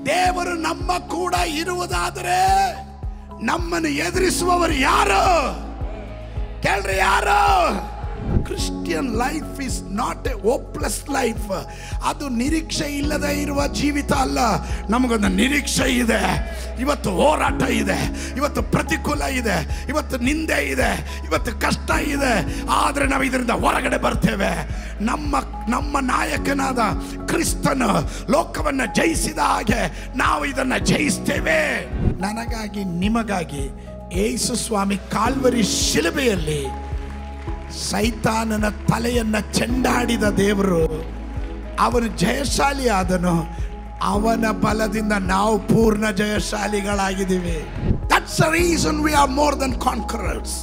ದೇವರು ನಮ್ಮ ಕೂಡ ಇರುವುದಾದರೆ ನಮ್ಮನ್ನು ಎದುರಿಸುವವರು ಯಾರು? ಕೇಳ್ರಿ, ಯಾರು? Christian life is not a hopeless life. ಅದು ನಿರೀಕ್ಷೆ ಇಲ್ಲದೆ ಇರುವ ಜೀವಿತ ಅಲ್ಲ. ನಮಗೊಂದು ನಿರೀಕ್ಷೆ ಇದೆ. ಇವತ್ತು ಹೋರಾಟ ಇದೆ, ಇವತ್ತು ಪ್ರತಿಕೂಲ ಇದೆ, ಇವತ್ತು ನಿಂದೆ ಇದೆ, ಇವತ್ತು ಕಷ್ಟ ಇದೆ. ಆದರೆ ನಾವು ಇದರಿಂದ ಹೊರಗಡೆ ಬರ್ತೇವೆ. ನಮ್ಮ ನಾಯಕನಾದ ಕ್ರಿಸ್ತನು ಲೋಕವನ್ನು ಜಯಿಸಿದ ಹಾಗೆ ನಾವು ಇದನ್ನು ಜಯಿಸ್ತೇವೆ. ನನಗಾಗಿ ನಿಮಗಾಗಿ ಯೇಸು ಸ್ವಾಮಿ ಕಾಲ್ವರಿ ಶಿಲುಬೆಯಲ್ಲಿ ಸೈತಾನನ ತಲೆಯನ್ನ ಚೆಂಡಾಡಿದ ದೇವರು, ಅವನು ಜಯಶಾಲಿ ಆದನು. ಅವನ ಬಲದಿಂದ ನಾವು ಪೂರ್ಣ ಜಯಶಾಲಿಗಳಾಗಿದ್ದೀವಿ. That's the reason we are more than conquerors.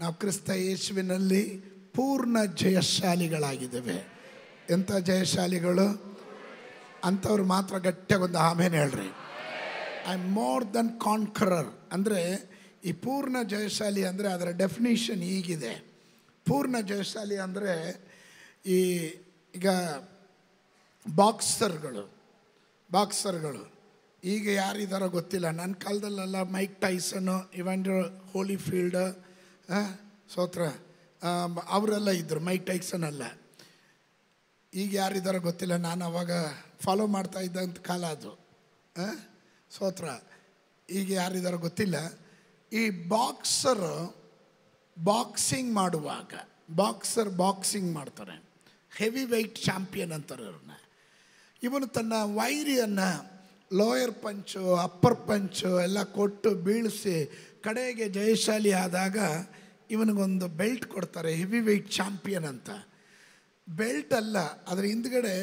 ನಾವು ಕ್ರಿಸ್ತ ಯೇಸುವಿನಲ್ಲಿ ಪೂರ್ಣ ಜಯಶಾಲಿಗಳಾಗಿದ್ದೇವೆ. ಎಂಥ ಜಯಶಾಲಿಗಳು ಅಂಥವ್ರು ಮಾತ್ರ ಗಟ್ಟಿಯಾಗೊಂದು ಆಮೇಲೆ ಹೇಳ್ರಿ. ಐ ಆಮ್ ಮೋರ್ ದನ್ ಕಾನ್ಕರರ್ ಅಂದರೆ ಈ ಪೂರ್ಣ ಜಯಶಾಲಿ ಅಂದರೆ ಅದರ ಡೆಫಿನಿಷನ್ ಹೀಗಿದೆ. ಪೂರ್ಣ ಜಯಶಾಲಿ ಅಂದರೆ ಈಗ ಬಾಕ್ಸರ್ಗಳು ಈಗ ಯಾರಿದ್ದಾರೋ ಗೊತ್ತಿಲ್ಲ. ನನ್ನ ಕಾಲದಲ್ಲೆಲ್ಲ ಮೈಕ್ ಟೈಸನು, ಇವಾಂಡರ್ ಹೋಲಿಫೀಲ್ಡ್, ಸೋತ್ರ ಅವರೆಲ್ಲ ಇದ್ದರು. ಮೈಕ್ ಟೈಸನ್ ಅಲ್ಲ. ಈಗ ಯಾರಿದ್ದಾರೋ ಗೊತ್ತಿಲ್ಲ. ನಾನು ಅವಾಗ ಫಾಲೋ ಮಾಡ್ತಾ ಇದ್ದಂಥ ಕಾಲ ಅದು. ಸೋತ್ರ ಈಗ ಯಾರಿದ್ದಾರೋ ಗೊತ್ತಿಲ್ಲ. ಈ ಬಾಕ್ಸಿಂಗ್ ಮಾಡುವಾಗ ಬಾಕ್ಸಿಂಗ್ ಮಾಡ್ತಾರೆ. ಹೆವಿ ವೆಯ್ಟ್ ಚಾಂಪಿಯನ್ ಅಂತಾರೆ ಅವ್ರನ್ನ. ಇವನು ತನ್ನ ವೈರಿಯನ್ನು ಲೋಯರ್ ಪಂಚು ಅಪ್ಪರ್ ಪಂಚು ಎಲ್ಲ ಕೊಟ್ಟು ಬೀಳಿಸಿ ಕಡೆಗೆ ಜಯಶಾಲಿ ಆದಾಗ ಇವನಿಗೊಂದು ಬೆಲ್ಟ್ ಕೊಡ್ತಾರೆ, ಹೆವಿ ವೆಯ್ಟ್ ಚಾಂಪಿಯನ್ ಅಂತ. ಬೆಲ್ಟ್ ಅಲ್ಲ, ಅದರ ಹಿಂದ್ಗಡೆ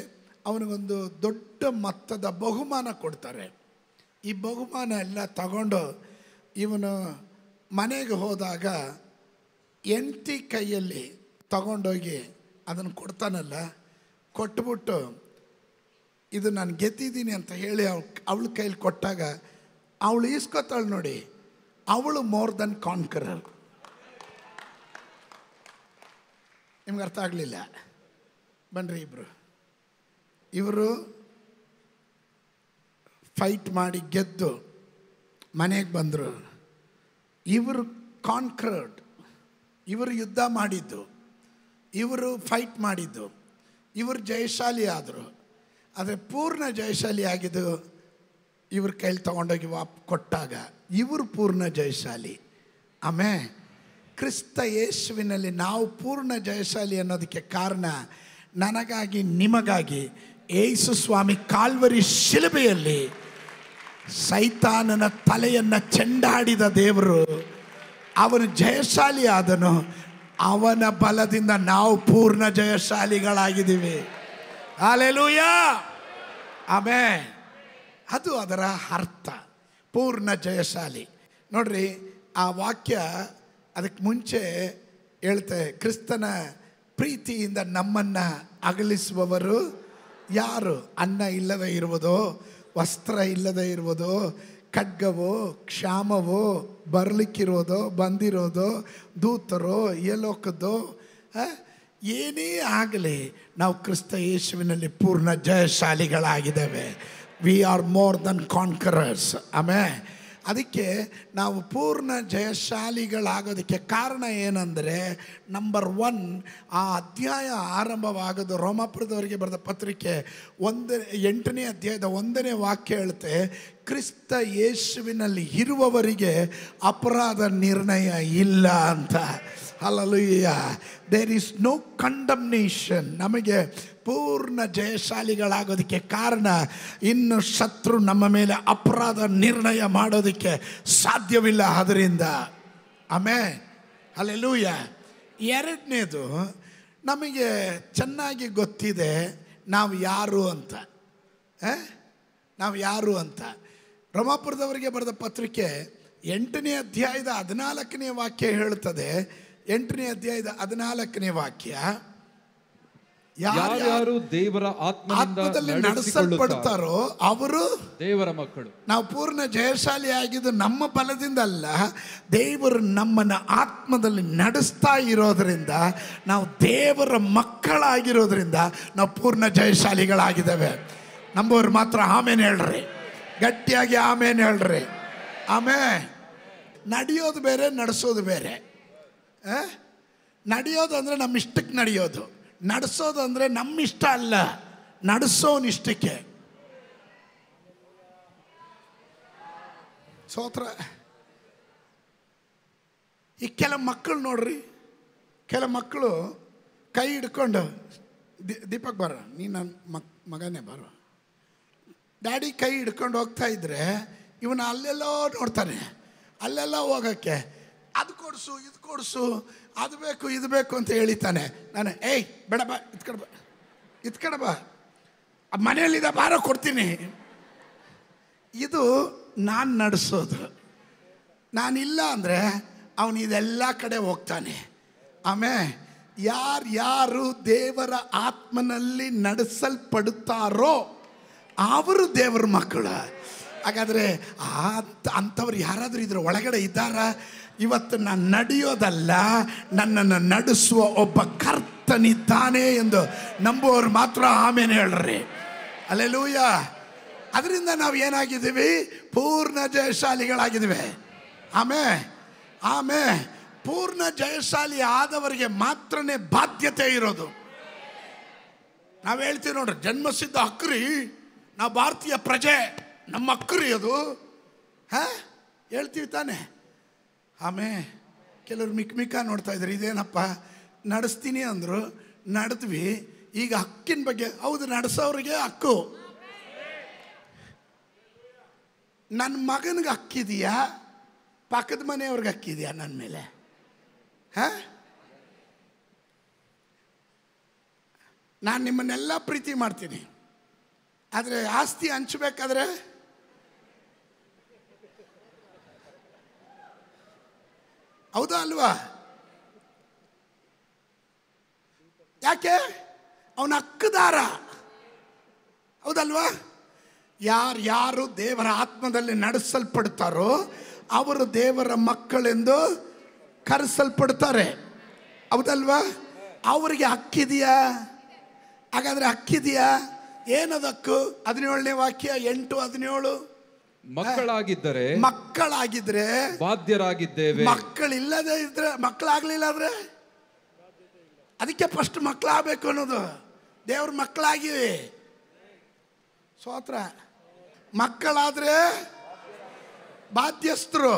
ಅವನಿಗೊಂದು ದೊಡ್ಡ ಮೊತ್ತದ ಬಹುಮಾನ ಕೊಡ್ತಾರೆ. ಈ ಬಹುಮಾನ ಎಲ್ಲ ತಗೊಂಡು ಇವನು ಮನೆಗೆ ಹೋದಾಗ ಹೆಂಡತಿ ಕೈಯಲ್ಲಿ ತಗೊಂಡೋಗಿ ಅದನ್ನು ಕೊಡ್ತಾನಲ್ಲ, ಕೊಟ್ಬಿಟ್ಟು ಇದು ನಾನು ಗೆದ್ದಿದ್ದೀನಿ ಅಂತ ಹೇಳಿ ಅವಳ ಕೈಲಿ ಕೊಟ್ಟಾಗ ಅವಳು ಈಸ್ಕೊತಾಳು ನೋಡಿ. ಅವಳು ಮೋರ್ ದನ್ ಕಾನ್ಕರರ್. ನಿಮ್ಗೆ ಅರ್ಥ ಆಗಲಿಲ್ಲ? ಬನ್ರಿ, ಇವರು ಫೈಟ್ ಮಾಡಿ ಗೆದ್ದು ಮನೆಗೆ ಬಂದರು. ಇವರು ಕಾನ್ಕರ್ಡ್, ಇವರು ಯುದ್ಧ ಮಾಡಿದ್ದು, ಇವರು ಫೈಟ್ ಮಾಡಿದ್ದು, ಇವರು ಜಯಶಾಲಿ ಆದರು. ಆದರೆ ಪೂರ್ಣ ಜಯಶಾಲಿ ಆಗಿದ್ದು ಇವ್ರ ಕೈಲಿ ತೊಗೊಂಡೋಗಿ ಕೊಟ್ಟಾಗ ಇವರು ಪೂರ್ಣ ಜಯಶಾಲಿ. ಆಮೇಲೆ ಕ್ರಿಸ್ತ ಯೇಸುವಿನಲ್ಲಿ ನಾವು ಪೂರ್ಣ ಜಯಶಾಲಿ ಅನ್ನೋದಕ್ಕೆ ಕಾರಣ, ನನಗಾಗಿ ನಿಮಗಾಗಿ ಯೇಸು ಸ್ವಾಮಿ ಕಾಲ್ವರಿ ಶಿಲುಬೆಯಲ್ಲಿ ಸೈತಾನನ ತಲೆಯನ್ನು ಚೆಂಡಾಡಿದ ದೇವರು, ಅವನು ಜಯಶಾಲಿ ಆದನು. ಅವನ ಬಲದಿಂದ ನಾವು ಪೂರ್ಣ ಜಯಶಾಲಿಗಳಾಗಿದ್ದೀವಿ. Hallelujah, amen. ಅದು ಅದರ ಅರ್ಥ, ಪೂರ್ಣ ಜಯಶಾಲಿ. ನೋಡ್ರಿ, ಆ ವಾಕ್ಯ ಅದಕ್ಕೆ ಮುಂಚೆ ಹೇಳ್ತೆ, ಕ್ರಿಸ್ತನ ಪ್ರೀತಿಯಿಂದ ನಮ್ಮನ್ನು ಅಗಲಿಸುವವರು ಯಾರು? ಅನ್ನ ಇಲ್ಲದೆ ಇರುವುದೋ, ವಸ್ತ್ರ ಇಲ್ಲದೆ ಇರುವುದೋ, ಖಡ್ಗವೋ, ಕ್ಷಾಮವೋ, ಬರಲಿಕ್ಕಿರೋದೋ, ಬಂದಿರೋದೋ, ದೂತರೋ, ಯಲೋಕದೋ, ಏನೇ ಆಗಲಿ ನಾವು ಕ್ರಿಸ್ತ ಯೇಸುವಿನಲ್ಲಿ ಪೂರ್ಣ ಜಯಶಾಲಿಗಳಾಗಿದ್ದೇವೆ. We are more than conquerors. ಆಮೇಲೆ ಅದಕ್ಕೆ ನಾವು ಪೂರ್ಣ ಜಯಶಾಲಿಗಳಾಗೋದಕ್ಕೆ ಕಾರಣ ಏನಂದರೆ, ನಂಬರ್ 1, ಆ ಅಧ್ಯಾಯ ಆರಂಭವಾಗೋದು ರೋಮಾಪುರದವರಿಗೆ ಬರೆದ ಪತ್ರಿಕೆ 8ನೇ ಅಧ್ಯಾಯದ 1ನೇ ವಾಕ್ಯ ಹೇಳುತ್ತೆ, ಕ್ರಿಸ್ತ ಯೇಸುವಿನಲ್ಲಿ ಇರುವವರಿಗೆ ಅಪರಾಧ ನಿರ್ಣಯ ಇಲ್ಲ ಅಂತ. Hallelujah, there is no condemnation. ನಮಗೆ ಪೂರ್ಣ ಜಯಶಾಲಿಗಳಾಗೋದಕ್ಕೆ ಕಾರಣ, ಇನ್ನು ಶತ್ರು ನಮ್ಮ ಮೇಲೆ ಅಪರಾಧ ನಿರ್ಣಯ ಮಾಡೋದಕ್ಕೆ ಸಾಧ್ಯವಿಲ್ಲ. ಅದರಿಂದ ಆಮೆನ್, ಹಲ್ಲೆಲೂಯಾ. ಎರಡನೇದು, ನಮಗೆ ಚೆನ್ನಾಗಿ ಗೊತ್ತಿದೆ ನಾವು ಯಾರು ಅಂತ. ನಾವು ಯಾರು ಅಂತ ರೋಮಾಪುರದವರಿಗೆ ಬರೆದ ಪತ್ರಿಕೆ 8ನೇ ಅಧ್ಯಾಯದ 14ನೇ ವಾಕ್ಯ ಹೇಳುತ್ತದೆ. 8ನೇ ಅಧ್ಯಾಯದ 14ನೇ ವಾಕ್ಯ, ಯಾರು ದೇವರ ಆತ್ಮದಲ್ಲಿ ನಡೆಸಲ್ಪಡ್ತಾರೋ ಅವರು ದೇವರ ಮಕ್ಕಳು. ನಾವು ಪೂರ್ಣ ಜಯಶಾಲಿ ಆಗಿದ್ದು ನಮ್ಮ ಬಲದಿಂದ ಅಲ್ಲ, ದೇವರು ನಮ್ಮನ್ನು ಆತ್ಮದಲ್ಲಿ ನಡೆಸ್ತಾ ಇರೋದ್ರಿಂದ, ನಾವು ದೇವರ ಮಕ್ಕಳಾಗಿರೋದ್ರಿಂದ ನಾವು ಪೂರ್ಣ ಜಯಶಾಲಿಗಳಾಗಿದ್ದೇವೆ. ನಂಬೋರು ಮಾತ್ರ ಆಮೇಲೆ ಹೇಳ್ರಿ, ಗಟ್ಟಿಯಾಗಿ ಆಮೇಲೆ ಹೇಳ್ರಿ. ನಡೆಯೋದು ಬೇರೆ, ನಡೆಸೋದು ಬೇರೆ. ನಡೆಯೋದು ಅಂದರೆ ನಮ್ಮ ಇಷ್ಟಕ್ಕೆ ನಡೆಯೋದು, ನಡೆಸೋದು ಅಂದರೆ ನಮ್ಮ ಇಷ್ಟ ಅಲ್ಲ, ನಡೆಸೋನ್ ಇಷ್ಟಕ್ಕೆ. ಸ್ತೋತ್ರ. ಈ ಕೆಲ ಮಕ್ಕಳು ನೋಡ್ರಿ, ಕೆಲ ಮಕ್ಕಳು ಕೈ ಹಿಡ್ಕೊಂಡು, ದೀಪಕ್ ಬರ, ನೀ ನನ್ನ ಮಗನೇ ಬರೋ, ಡ್ಯಾಡಿ ಕೈ ಹಿಡ್ಕೊಂಡು ಹೋಗ್ತಾ ಇದ್ರೆ ಇವನ ಅಲ್ಲೆಲ್ಲೋ ನೋಡ್ತಾನೆ, ಅಲ್ಲೆಲ್ಲ ಹೋಗೋಕ್ಕೆ ಅದು ಕೊಡಿಸು, ಇದು ಕೊಡಿಸು, ಅದು ಬೇಕು, ಇದು ಬೇಕು ಅಂತ ಹೇಳಿತಾನೆ. ನಾನು ಏಯ್ ಬೇಡ ಬಾ, ಇದ್ ಕಡೆ ಬಾ, ಮನೆಯಲ್ಲಿದ್ದ ಬಾರೋ ಕೊಡ್ತೀನಿ. ಇದು ನಾನು ನಡೆಸೋದು. ನಾನಿಲ್ಲ ಅಂದರೆ ಅವನು ಇದೆಲ್ಲ ಕಡೆ ಹೋಗ್ತಾನೆ. ಯಾರು ದೇವರ ಆತ್ಮನಲ್ಲಿ ನಡೆಸಲ್ಪಡುತ್ತಾರೋ ಅವರು ದೇವರ ಮಕ್ಕಳು. ಹಾಗಾದರೆ ಅಂಥವ್ರು ಯಾರಾದರೂ ಇದ್ರ ಒಳಗಡೆ ಇದ್ದಾರ? ಇವತ್ತು ನಾನು ನಡೆಯೋದಲ್ಲ, ನನ್ನನ್ನು ನಡೆಸುವ ಒಬ್ಬ ಕರ್ತನಿದ್ದಾನೆ ಎಂದು ನಂಬುವವರು ಮಾತ್ರ ಆಮೇಲೆ ಹೇಳ್ರಿ. ಹಲ್ಲೆಲೂಯ. ಅದರಿಂದ ನಾವು ಏನಾಗಿದ್ದೀವಿ? ಪೂರ್ಣ ಜಯಶಾಲಿಗಳಾಗಿದ್ದೀವಿ. ಪೂರ್ಣ ಜಯಶಾಲಿ ಆದವರಿಗೆ ಮಾತ್ರನೇ ಬಾಧ್ಯತೆ ಇರೋದು. ನಾವು ಹೇಳ್ತೀವಿ ನೋಡ್ರಿ, ಜನ್ಮಸಿದ್ಧ ಹಕ್ಕ್ರಿ, ನಾವು ಭಾರತೀಯ ಪ್ರಜೆ, ನಮ್ಮ ಹಕ್ಕ್ರಿ ಅದು. ಹೇಳ್ತೀವಿ ತಾನೆ. ಕೆಲವರು ಮಿಕ್ಕ ನೋಡ್ತಾ ಇದ್ರು, ಇದೇನಪ್ಪ ನಡೆಸ್ತೀನಿ ಅಂದರು, ನಡೆದ್ವಿ. ಈಗ ಹಕ್ಕಿನ ಬಗ್ಗೆ, ಹೌದು ನಡೆಸೋರಿಗೆ ಹಕ್ಕು. ನನ್ನ ಮಗನಿಗೆ ಹಕ್ಕಿದೆಯಾ? ಪಕ್ಕದ ಮನೆಯವ್ರಿಗೆ ಹಕ್ಕಿದೆಯಾ ನನ್ನ ಮೇಲೆ? ನಾನು ನಿಮ್ಮನ್ನೆಲ್ಲ ಪ್ರೀತಿ ಮಾಡ್ತೀನಿ, ಆದರೆ ಆಸ್ತಿ ಹಂಚಬೇಕಾದ್ರೆ ಹೌದಾ ಅಲ್ವಾ? ಯಾಕೆ? ಅವನ ಹಕ್ಕುದಾರ, ಹೌದಲ್ವಾ? ಯಾರು ದೇವರ ಆತ್ಮದಲ್ಲಿ ನಡೆಸಲ್ಪಡ್ತಾರೋ ಅವರು ದೇವರ ಮಕ್ಕಳೆಂದು ಕರೆಸಲ್ಪಡ್ತಾರೆ, ಹೌದಲ್ವಾ? ಅವರಿಗೆ ಹಕ್ಕಿದೆಯಾ? ಹಾಗಾದ್ರೆ ಹಕ್ಕಿದೆಯಾ? ಏನದಕ್ಕು? 17ನೇ ವಾಕ್ಯ 8-17. ಮಕ್ಕಳಾಗಿದ್ದರೆ ಬಾಧ್ಯರಾಗಿದ್ದೇವೆ. ಮಕ್ಕಳಿಲ್ಲದೆ ಇದ್ರೆ, ಮಕ್ಕಳಾಗ್ಲಿಲ್ಲ ಅಂದ್ರೆ, ಅದಕ್ಕೆ ಫಸ್ಟ್ ಮಕ್ಕಳಾಗಬೇಕು ಅನ್ನೋದು. ದೇವ್ರ ಮಕ್ಕಳಾಗಿವಿ. ಸ್ತೋತ್ರ. ಮಕ್ಕಳಾದ್ರೆ ಬಾಧ್ಯಸ್ಥರು.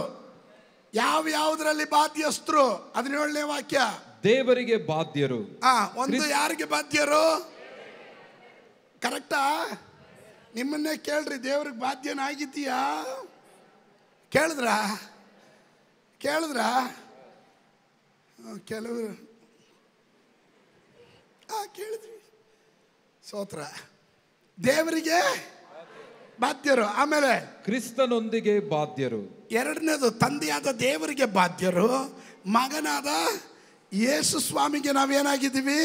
ಯಾವ್ದ್ರಲ್ಲಿ ಬಾಧ್ಯಸ್ಥರು? 17ನೇ ವಾಕ್ಯ. ದೇವರಿಗೆ ಬಾಧ್ಯರು. ಒಂದು ಯಾರಿಗೆ ಬಾಧ್ಯರು? ಕರೆಕ್ಟಾ? ನಿಮ್ಮನ್ನೇ ಕೇಳ್ರಿ, ದೇವ್ರಿಗೆ ಬಾಧ್ಯನಾಗಿದ್ದೀಯಾ? ಕೇಳಿದ್ರ ಕೆಲವರು ಕೇಳಿದ್ವಿ. ಸ್ತೋತ್ರ. ದೇವರಿಗೆ ಬಾಧ್ಯರು. ಆಮೇಲೆ ಕ್ರಿಸ್ತನೊಂದಿಗೆ ಬಾಧ್ಯರು. ಎರಡನೇದು, ತಂದೆಯಾದ ದೇವರಿಗೆ ಬಾಧ್ಯರು, ಮಗನಾದ ಯೇಸು ಸ್ವಾಮಿಗೆ ನಾವೇನಾಗಿದ್ದೀವಿ?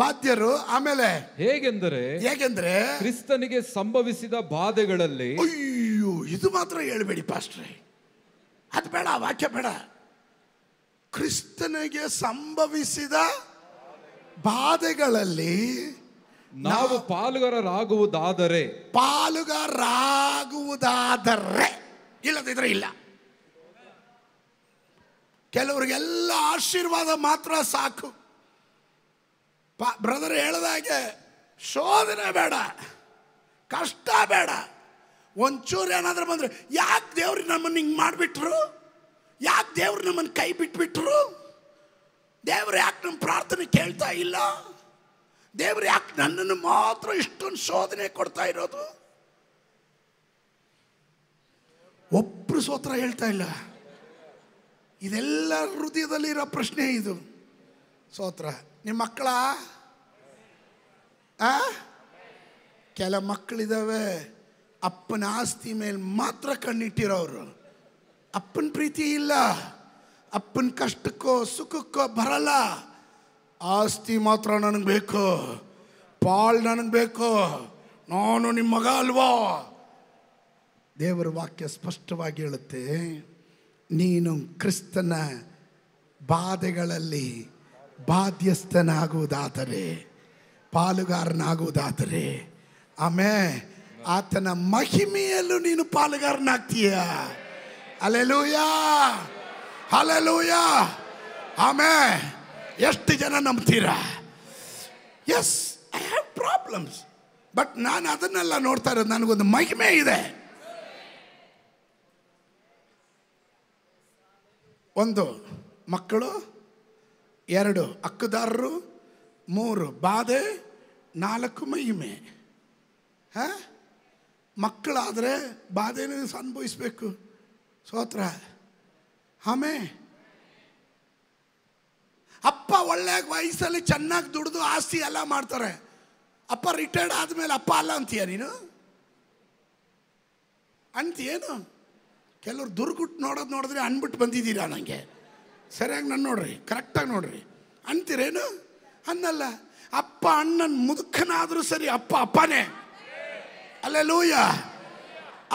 ಬಾಧ್ಯರು. ಆಮೇಲೆ ಹೇಗೆಂದ್ರೆ ಕ್ರಿಸ್ತನಿಗೆ ಸಂಭವಿಸಿದ ಬಾಧೆಗಳಲ್ಲಿ. ಅಯ್ಯೋ, ಇದು ಮಾತ್ರ ಹೇಳ್ಬೇಡಿ ಪಾಸ್ಟ್ರೆ, ಅದು ಬೇಡ, ವಾಕ್ಯ ಬೇಡ. ಕ್ರಿಸ್ತನಿಗೆ ಸಂಭವಿಸಿದ ಬಾಧೆಗಳಲ್ಲಿ ನಾವು ಪಾಲುಗಾರರಾಗುವುದಾದರೆ, ಇಲ್ಲದಿದ್ರೆ ಇಲ್ಲ. ಕೆಲವರಿಗೆಲ್ಲ ಆಶೀರ್ವಾದ ಮಾತ್ರ ಸಾಕು. ಬ್ರದರ್ ಹೇಳಿದಾಗೆ ಶೋಧನೆ ಬೇಡ, ಕಷ್ಟ ಬೇಡ. ಒಂಚೂರು ಏನಾದ್ರೂ ಬಂದ್ರೆ, ಯಾಕೆ ದೇವ್ರು ನಮ್ಮನ್ನು ಹಿಂಗೆ ಮಾಡಿಬಿಟ್ರು? ಯಾಕೆ ದೇವ್ರು ನಮ್ಮನ್ನು ಕೈ ಬಿಟ್ಬಿಟ್ರು? ದೇವ್ರು ಯಾಕೆ ನಮ್ಮ ಪ್ರಾರ್ಥನೆ ಕೇಳ್ತಾ ಇಲ್ಲ? ದೇವ್ರು ಯಾಕೆ ನನ್ನನ್ನು ಮಾತ್ರ ಇಷ್ಟೊಂದು ಶೋಧನೆ ಕೊಡ್ತಾ ಇರೋದು? ಒಬ್ರು ಸ್ತೋತ್ರ ಹೇಳ್ತಾ ಇಲ್ಲ. ಇದೆಲ್ಲ ಹೃದಯದಲ್ಲಿರೋ ಪ್ರಶ್ನೆ ಇದು. ಸ್ತೋತ್ರ. ನಿಮ್ಮ ಮಕ್ಕಳ ಕೆಲ ಮಕ್ಕಳಿದ್ದಾವೆ, ಅಪ್ಪನ ಆಸ್ತಿ ಮೇಲೆ ಮಾತ್ರ ಕಣ್ಣಿಟ್ಟಿರೋರು. ಅಪ್ಪನ ಪ್ರೀತಿ ಇಲ್ಲ, ಅಪ್ಪನ ಕಷ್ಟಕ್ಕೋ ಸುಖಕ್ಕೋ ಬರಲ್ಲ. ಆಸ್ತಿ ಮಾತ್ರ ನನಗೆ ಬೇಕು, ಪಾಲ್ ನನಗೆ ಬೇಕು, ನಾನು ನಿಮ್ಮ ಮಗ ಅಲ್ವಾ? ದೇವರ ವಾಕ್ಯ ಸ್ಪಷ್ಟವಾಗಿ ಹೇಳುತ್ತೆ, ನೀನು ಕ್ರಿಸ್ತನ ಬಾಧೆಗಳಲ್ಲಿ ಬಾಧ್ಯಸ್ಥನಾಗುವುದಾದರೆ, ಪಾಲುಗಾರನಾಗುವುದಾದರೆ ಆಮೆನ್. ಆತನ ಮಹಿಮೆಯಲ್ಲೂ ನೀನು ಪಾಲುಗಾರನಾಗ್ತೀಯ. Hallelujah, hallelujah, amen. ಎಷ್ಟು ಜನ ನಂಬ್ತೀರಾ? Yes, I have problems, but ನಾನು ಅದನ್ನೆಲ್ಲ ನೋಡ್ತಾ ಇರೋದು, ನನಗೊಂದು ಮಹಿಮೆ ಇದೆ. ಒಂದು ಮಕ್ಕಳು, 2 ಹಕ್ಕುದಾರರು, 3 ಬಾಧೆ, 4 ಮಹಿಮೆ. ಮಕ್ಕಳಾದರೆ ಬಾಧೆನೂ ಅನುಭವಿಸ್ಬೇಕು. ಸ್ತೋತ್ರ. ಆಮೇಲೆ ಅಪ್ಪ ಒಳ್ಳೆ ವಯಸ್ಸಲ್ಲಿ ಚೆನ್ನಾಗಿ ದುಡಿದು ಆಸ್ತಿ ಎಲ್ಲ ಮಾಡ್ತಾರೆ. ಅಪ್ಪ ರಿಟೈರ್ಡ್ ಆದಮೇಲೆ ಅಪ್ಪ ಅಲ್ಲ ಅಂತೀಯ ನೀನು? ಅಂತೀಯೇನು? ಕೆಲವ್ರು ದುರ್ಗುಟ್ಟು ನೋಡಿದ್ರೆ ಅನ್ಬಿಟ್ಟು ಬಂದಿದ್ದೀರಾ ನನಗೆ. ಸರಿಯಾಗಿ ನಾನು ನೋಡ್ರಿ, ಕರೆಕ್ಟಾಗಿ ನೋಡ್ರಿ. ಅಂತೀರೇನು? ಅನ್ನಲ್ಲ. ಅಪ್ಪ ಅಣ್ಣನ ಮುದುಕನಾದರೂ ಸರಿ, ಅಪ್ಪ ಅಪ್ಪನೇ. ಹಲ್ಲೆಲೂಯ.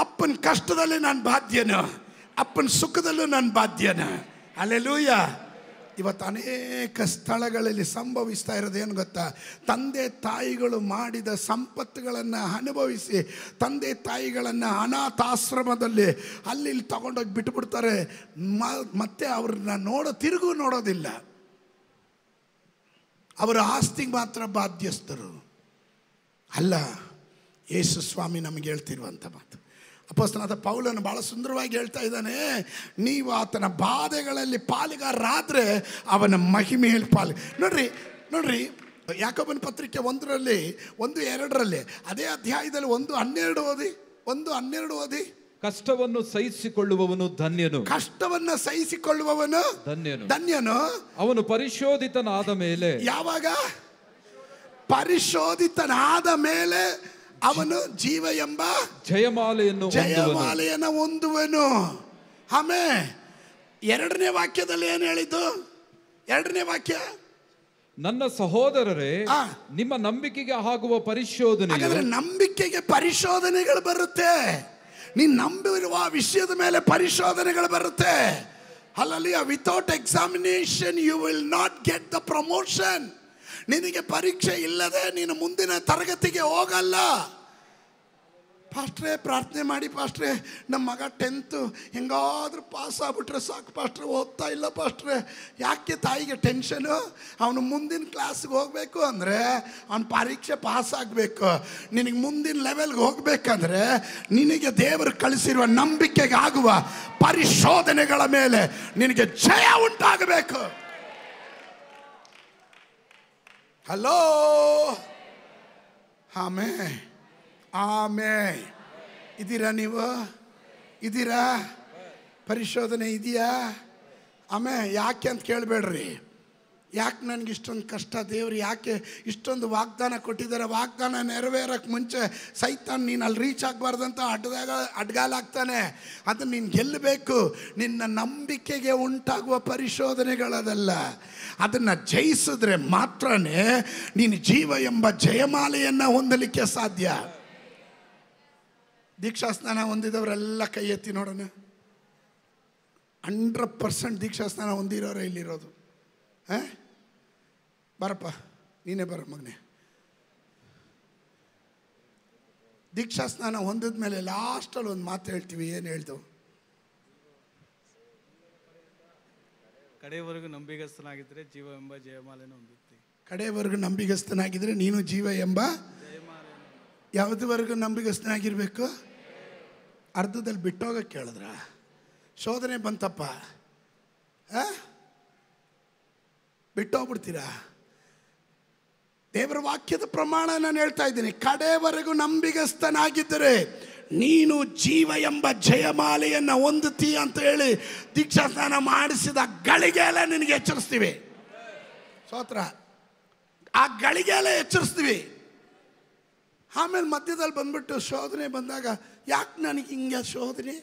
ಅಪ್ಪನ ಕಷ್ಟದಲ್ಲಿ ನಾನು ಬಾಧ್ಯನು, ಅಪ್ಪನ ಸುಖದಲ್ಲೂ ನಾನು ಬಾಧ್ಯನು. ಹಲ್ಲೆಲೂಯ. ಇವತ್ತು ಅನೇಕ ಸ್ಥಳಗಳಲ್ಲಿ ಸಂಭವಿಸ್ತಾ ಇರೋದೇನು ಗೊತ್ತಾ? ತಂದೆ ತಾಯಿಗಳು ಮಾಡಿದ ಸಂಪತ್ತುಗಳನ್ನು ಅನುಭವಿಸಿ ತಂದೆ ತಾಯಿಗಳನ್ನು ಅನಾಥಾಶ್ರಮದಲ್ಲಿ ಅಲ್ಲಿ ತಗೊಂಡೋಗಿ ಬಿಟ್ಟುಬಿಡ್ತಾರೆ. ಮತ್ತೆ ಅವ್ರನ್ನ ತಿರುಗು ನೋಡೋದಿಲ್ಲ. ಅವರ ಆಸ್ತಿಗೆ ಮಾತ್ರ ಬಾಧ್ಯಸ್ಥರು ಅಲ್ಲ. ಯೇಸು ಸ್ವಾಮಿ ನಮಗೆ ಹೇಳ್ತಿರುವಂಥ ಮಾತು. ಅಪೊಸ್ತಲನಾದ ಪೌಲನು ಭಾಳ ಸುಂದರವಾಗಿ ಹೇಳ್ತಾ ಇದ್ದಾನೆ, ನೀವು ಆತನ ಬಾಧೆಗಳಲ್ಲಿ ಪಾಲುಗಾರರಾದರೆ ಅವನ ಮಹಿಮೆಯಲ್ಲಿ ನೋಡ್ರಿ ಯಾಕೋಬನ ಪತ್ರಿಕೆ 1ರಲ್ಲಿ 1:2 ಅದೇ ಅಧ್ಯಾಯದಲ್ಲಿ 1:12 ಓದಿ. ಕಷ್ಟವನ್ನು ಸಹಿಸಿಕೊಳ್ಳುವವನು ಧನ್ಯನು. ಕಷ್ಟವನ್ನು ಸಹಿಸಿಕೊಳ್ಳುವವನು ಧನ್ಯನು. ಅವನು ಪರಿಶೋಧಿತನಾದ ಮೇಲೆ. ಯಾವಾಗ ಪರಿಶೋಧಿತನಾದ ಮೇಲೆ ಅವನು ಜೀವ ಎಂಬ ಜಯಮಾಲೆಯನ್ನು ಹೊಂದುವನು. ಆಮೇಲೆ 2ನೇ ವಾಕ್ಯದಲ್ಲಿ ಏನು ಹೇಳಿದ್ದು? 2ನೇ ವಾಕ್ಯ, ನನ್ನ ಸಹೋದರರೇ, ನಿಮ್ಮ ನಂಬಿಕೆಗೆ ಆಗುವ ಪರಿಶೋಧನೆ. ನಂಬಿಕೆಗೆ ಪರಿಶೋಧನೆಗಳು ಬರುತ್ತೆ. ನೀನು ನಂಬಿರುವ ವಿಷಯದ ಮೇಲೆ ಪರಿಶೋಧನೆಗಳು ಬರುತ್ತೆ. Hallelujah. Without examination you will not get the promotion. ನಿನಗೆ ಪರೀಕ್ಷೆ ಇಲ್ಲದೆ ನೀನು ಮುಂದಿನ ತರಗತಿಗೆ ಹೋಗಲ್ಲ. ಪಾಸ್ಟ್ರೇ ಪ್ರಾರ್ಥನೆ ಮಾಡಿ ಪಾಸ್ಟ್ರೇ, ನಮ್ಮ ಮಗ 10th ಹೆಂಗಾದ್ರೂ ಪಾಸ್ ಆಗ್ಬಿಟ್ರೆ ಸಾಕು ಪಾಸ್ಟ್ರೇ, ಓದ್ತಾ ಇಲ್ಲ ಪಾಸ್ಟ್ರೇ. ಯಾಕೆ ತಾಯಿಗೆ ಟೆನ್ಷನು? ಅವನು ಮುಂದಿನ ಕ್ಲಾಸ್ಗೆ ಹೋಗಬೇಕು ಅಂದರೆ ಅವನ ಪರೀಕ್ಷೆ ಪಾಸ್ ಆಗಬೇಕು. ನಿನಗೆ ಮುಂದಿನ ಲೆವೆಲ್ಗೆ ಹೋಗ್ಬೇಕಂದ್ರೆ ನಿನಗೆ ದೇವರು ಕಳಿಸಿರುವ ನಂಬಿಕೆಗೆ ಆಗುವ ಪರಿಶೋಧನೆಗಳ ಮೇಲೆ ನಿನಗೆ ಜಯ ಉಂಟಾಗಬೇಕು. ಹಲೋ, ಆಮೇಲೆ ಇದ್ದೀರಾ? ನೀವು ಇದ್ದೀರಾ? ಪರಿಶೋಧನೆ ಇದೆಯಾ? ಆಮೇಲೆ ಯಾಕೆ ಅಂತ ಕೇಳಬೇಡ್ರಿ. ಯಾಕೆ ನನಗೆ ಇಷ್ಟೊಂದು ಕಷ್ಟ? ದೇವರು ಯಾಕೆ ಇಷ್ಟೊಂದು ವಾಗ್ದಾನ ಕೊಟ್ಟಿದ್ದಾರೆ? ವಾಗ್ದಾನ ನೆರವೇರಕ್ಕೆ ಮುಂಚೆ ಸೈತಾನ್ ನೀನು ಅಲ್ಲಿ ರೀಚ್ ಆಗಬಾರ್ದಂತ ಅಡ್ಗಾಲಾಗ್ತಾನೆ. ಅದನ್ನು ನೀನು ಗೆಲ್ಲಬೇಕು. ನಿನ್ನ ನಂಬಿಕೆಗೆ ಉಂಟಾಗುವ ಪರಿಶೋಧನೆಗಳದಲ್ಲ. ಅದನ್ನು ಜಯಿಸಿದ್ರೆ ಮಾತ್ರ ನೀನು ಜೀವ ಎಂಬ ಜಯಮಾಲೆಯನ್ನು ಹೊಂದಲಿಕ್ಕೆ ಸಾಧ್ಯ. ದೀಕ್ಷಾಸ್ನಾನ ಹೊಂದಿದವರೆಲ್ಲ ಕೈ ಎತ್ತಿ ನೋಡೋಣ. 100% ದೀಕ್ಷಾಸ್ನಾನ ಹೊಂದಿರೋರೇ ಇಲ್ಲಿರೋದು. ಬರಪ್ಪ, ನೀನೇ ಬರ ಮಗನೇ. ದೀಕ್ಷಾಸ್ನಾನ ಹೊಂದಿದ ಮೇಲೆ ಲಾಸ್ಟಲ್ಲಿ ಒಂದು ಮಾತು ಹೇಳ್ತೀವಿ. ಏನು ಹೇಳ್ದವು? ಕಡೆಯವರೆಗೂ ನಂಬಿಗಸ್ತನಾಗಿದ್ದರೆ ಜೀವ ಎಂಬ ಜಯಮಾಲೆಯನ್ನು ಹೊಂದುತ್ತಿ. ಕಡೆಯವರೆಗೂ ನಂಬಿಗಸ್ತನಾಗಿದ್ದರೆ ನೀನು ಜೀವ ಎಂಬ ಯಾವುದವರೆಗೂ ನಂಬಿಗಸ್ತನಾಗಿರ್ಬೇಕು? ಅರ್ಧದಲ್ಲಿ ಬಿಟ್ಟೋಗಕ್ಕೆ ಕೇಳಿದ್ರ? ಶೋಧನೆ ಬಂತಪ್ಪ, ಬಿಟ್ಟೋಗ್ಬಿಡ್ತೀರಾ? ದೇವರ ವಾಕ್ಯದ ಪ್ರಮಾಣ ನಾನು ಹೇಳ್ತಾ ಇದ್ದೀನಿ. ಕಡೆಯವರೆಗೂ ನಂಬಿಗಸ್ತನಾಗಿದ್ದರೆ ನೀನು ಜೀವ ಎಂಬ ಜಯಮಾಲೆಯನ್ನು ಹೊಂದುತ್ತೀ ಅಂತ ಹೇಳಿ ದೀಕ್ಷಾಸ್ನಾನ ಮಾಡಿಸಿದ ಗಳಿಗೆಲ್ಲ ನಿನಗೆ ಎಚ್ಚರಿಸ್ತೀವಿ. ಸ್ತೋತ್ರ. ಆ ಗಳಿಗೆಲ್ಲ ಎಚ್ಚರಿಸ್ತೀವಿ. ಆಮೇಲೆ ಮಧ್ಯದಲ್ಲಿ ಬಂದ್ಬಿಟ್ಟು ಶೋಧನೆ ಬಂದಾಗ ಯಾಕೆ ನನಗೆ ಹಿಂಗೆ ಶೋಧನೆ?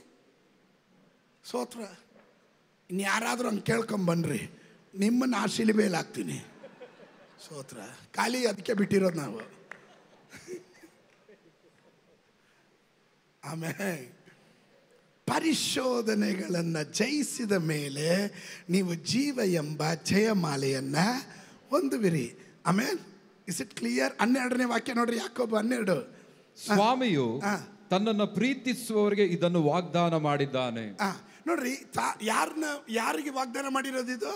ಸ್ತೋತ್ರ. ಇನ್ಯಾರಾದರೂ ಹಂಗೆ ಕೇಳ್ಕೊಂಬನ್ರಿ, ನಿಮ್ಮನ್ನು ಆ ಶಿಲುಬೆಯಲ್ಲಿ ಹಾಕ್ತೀನಿ. ಸ್ತೋತ್ರ. ಖಾಲಿ ಅದಕ್ಕೆ ಬಿಟ್ಟಿರೋದು ನಾವು. ಆಮೇಲೆ ಪರಿಶೋಧನೆಗಳನ್ನು ಜಯಿಸಿದ ಮೇಲೆ ನೀವು ಜೀವ ಎಂಬ ಜಯಮಾಲೆಯನ್ನು ಹೊಂದುವಿರಿ. ಆಮೇಲೆ ಇಸ್ ಇಟ್ ಕ್ಲಿಯರ್? 12ನೇ ವಾಕ್ಯ ನೋಡ್ರಿ, ಯಾಕೋಬ 12. ಸ್ವಾಮಿಯು ತನ್ನನ್ನು ಪ್ರೀತಿಸುವವರಿಗೆ ಇದನ್ನು ವಾಗ್ದಾನ ಮಾಡಿದ್ದಾನೆ. ನೋಡ್ರಿ, ಯಾರಿಗೆ ವಾಗ್ದಾನ ಮಾಡಿರೋದು ಇದು?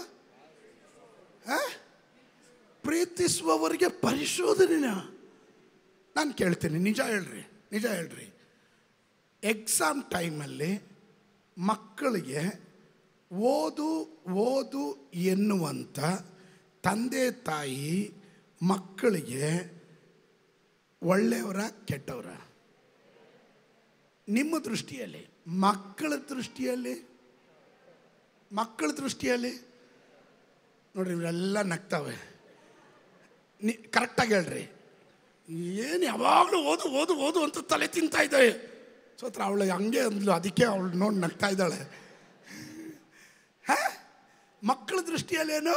ಪ್ರೀತಿಸುವವರಿಗೆ ಪರಿಶೋಧನೆ. ನಾನು ಕೇಳ್ತೀನಿ, ನಿಜ ಹೇಳ್ರಿ. ಎಕ್ಸಾಮ್ ಟೈಮಲ್ಲಿ ಮಕ್ಕಳಿಗೆ ಓದು ಎನ್ನುವಂಥ ತಂದೆ ತಾಯಿ ಮಕ್ಕಳಿಗೆ ಒಳ್ಳೆಯವರ ಕೆಟ್ಟವರ? ನಿಮ್ಮ ದೃಷ್ಟಿಯಲ್ಲಿ, ಮಕ್ಕಳ ದೃಷ್ಟಿಯಲ್ಲಿ ನೋಡ್ರಿ, ಇವರೆಲ್ಲ ನಗ್ತಾವೆ. ಕರೆಕ್ಟಾಗಿ ಹೇಳ್ರಿ. ಏನು ಯಾವಾಗಲೂ ಓದು ಅಂತ ತಲೆ ತಿಂತಾ ಇದ್ದಾವೆ. ಸೋತ್ರ ಅವಳು ಹಂಗೆ ಅಂದ್ಲು, ಅದಕ್ಕೆ ಅವಳು ನೋಡಿ ನಗ್ತಾ ಇದ್ದಾಳೆ. ಮಕ್ಕಳ ದೃಷ್ಟಿಯಲ್ಲೇನು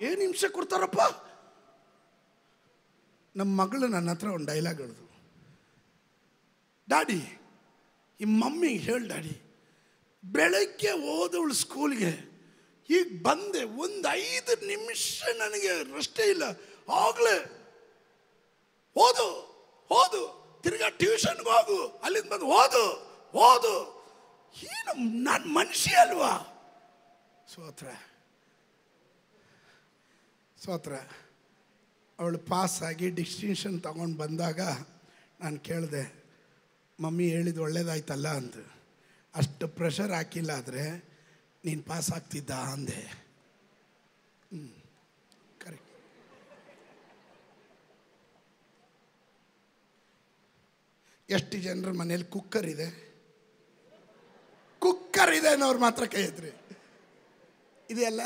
ಏನು ಹಿಂಸೆ ಕೊಡ್ತಾರಪ್ಪ. ನಮ್ಮ ಮಗಳು ನನ್ನ ಹತ್ರ ಒಂದು ಡೈಲಾಗ್ ಹೇಳಿದ್ರು, ಡ್ಯಾಡಿ, ಈ ಮಮ್ಮಿ ಹೇಳಿ ಡ್ಯಾಡಿ, ಬೆಳಗ್ಗೆ ಹೋದವಳು ಸ್ಕೂಲ್ಗೆ, ಈಗ ಬಂದೆ, ಒಂದು 5 ನಿಮಿಷ ನನಗೆ ರಷ್ಟೇ ಇಲ್ಲ, ಆಗಲೇ ಓದು ತಿರ್ಗಾ ಟ್ಯೂಷನ್ಗೆ ಹೋಗು, ಅಲ್ಲಿಂದ ಬಂದು ಓದು. ಏನು ನಾನು ಮನುಷ್ಯ ಅಲ್ವಾ? ಸೋತ್ರ ಅವಳು ಪಾಸಾಗಿ ಡಿಸ್ಟಿಂಕ್ಷನ್ ತಗೊಂಡು ಬಂದಾಗ ನಾನು ಕೇಳಿದೆ, ಮಮ್ಮಿ ಹೇಳಿದ್ದು ಒಳ್ಳೇದಾಯ್ತಲ್ಲ ಅಂತ. ಅಷ್ಟು ಪ್ರೆಷರ್ ಹಾಕಿಲ್ಲ ಆದರೆ ನೀನು ಪಾಸ್ ಆಗ್ತಿದ್ದ ಅಂದೆ. ಕರೆಕ್ಟ್. ಎಷ್ಟು ಜನರ ಮನೇಲಿ ಕುಕ್ಕರ್ ಇದೆ ಅನ್ನೋರು ಮಾತ್ರ ಕೈ ಎತ್ರಿ. ಇದೆಯಲ್ಲ,